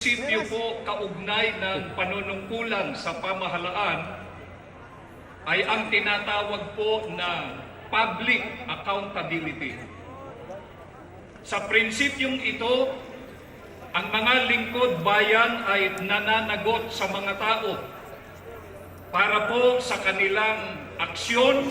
Prinsipyo po kaugnay ng panunungkulan sa pamahalaan ay ang tinatawag po na public accountability. Sa prinsipyong ito, ang mga lingkod bayan ay nananagot sa mga tao para po sa kanilang aksyon.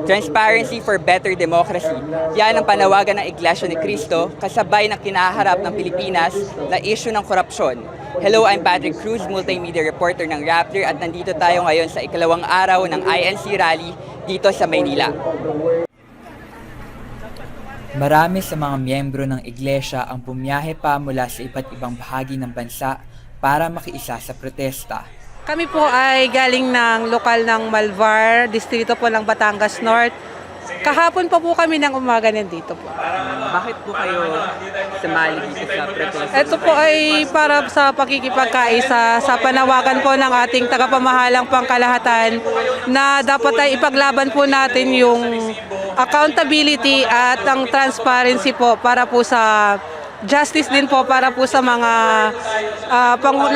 Transparency for better democracy. Yan ang panawagan ng Iglesia ni Cristo kasabay ng kinaharap ng Pilipinas na issue ng korupsyon. Hello, I'm Patrick Cruz, multimedia reporter ng Rappler at nandito tayo ngayon sa ikalawang araw ng INC Rally dito sa Maynila. Marami sa mga miyembro ng iglesia ang pumiyahe pa mula sa iba't ibang bahagi ng bansa para makiisa sa protesta. Kami po ay galing ng lokal ng Malvar, distrito po ng Batangas North. Kahapon pa po kami ng umaga nandito po. Bakit po kayo sumali dito sa protesta? Ito po ay para sa pakikipagkaisa sa panawagan po ng ating tagapamahalang pangkalahatan na dapat ay ipaglaban po natin yung accountability at ang transparency po para po sa justice din po para po sa mga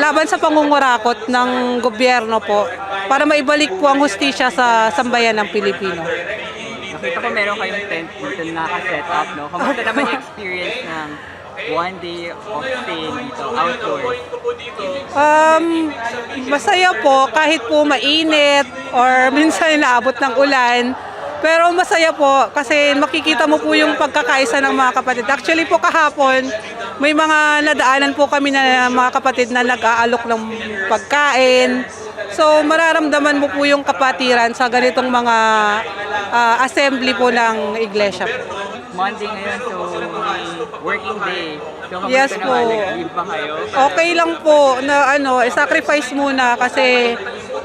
laban sa pangungurakot ng gobyerno po para maibalik po ang hustisya sa sambayan ng Pilipino. Nakita ko meron kayong tent dito na naka-set up, no? Kamusta naman yung experience ng one day of staying dito, outdoors? Masaya po kahit po mainit or minsan naabot ng ulan. Pero masaya po kasi makikita mo po yung pagkakaisa ng mga kapatid. Actually po kahapon, may mga nadaanan po kami na mga kapatid na nag-aalok ng pagkain. So mararamdaman mo po yung kapatiran sa ganitong mga assembly po ng iglesia. Monday ngayon, so working day. So kamusta Yes naman? po. Nag-leave ba kayo? Okay lang po na sacrifice muna kasi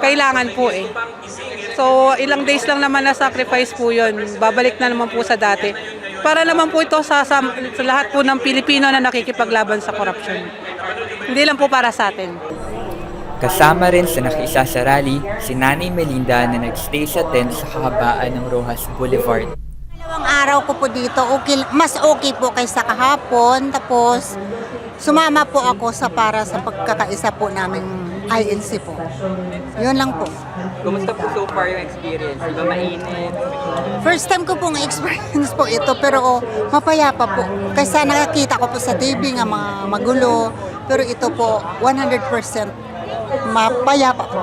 kailangan po eh. So, ilang days lang naman na sacrifice po yun. Babalik na naman po sa dati. Para naman po ito sa lahat po ng Pilipino na nakikipaglaban sa korupsyon. Hindi lang po para sa atin. Kasama rin sa nakiisa sa rally, si Nanay Melinda na nagstay sa tent sa kahabaan ng Rojas Boulevard. Dalawang araw ko po dito, mas okay po kaysa kahapon. Tapos, sumama po ako para sa pagkakaisa po namin INC po. Yun lang po. Kumusta po so far yung experience? Di ba mainit? First time ko pong experience po ito, pero mapayapa po. Kaysa nakakita ko po sa TV nga mga magulo, pero ito po 100% mapayapa po.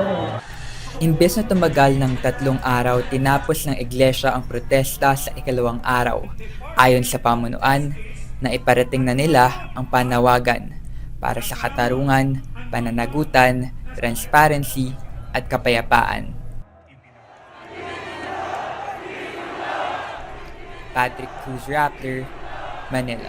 Imbes na tumagal ng 3 araw, tinapos ng iglesia ang protesta sa ikalawang araw. Ayon sa pamunuan, na iparating na nila ang panawagan para sa katarungan, pananagutan, transparency, at kapayapaan. Patrick Cruz, Rappler, Manila.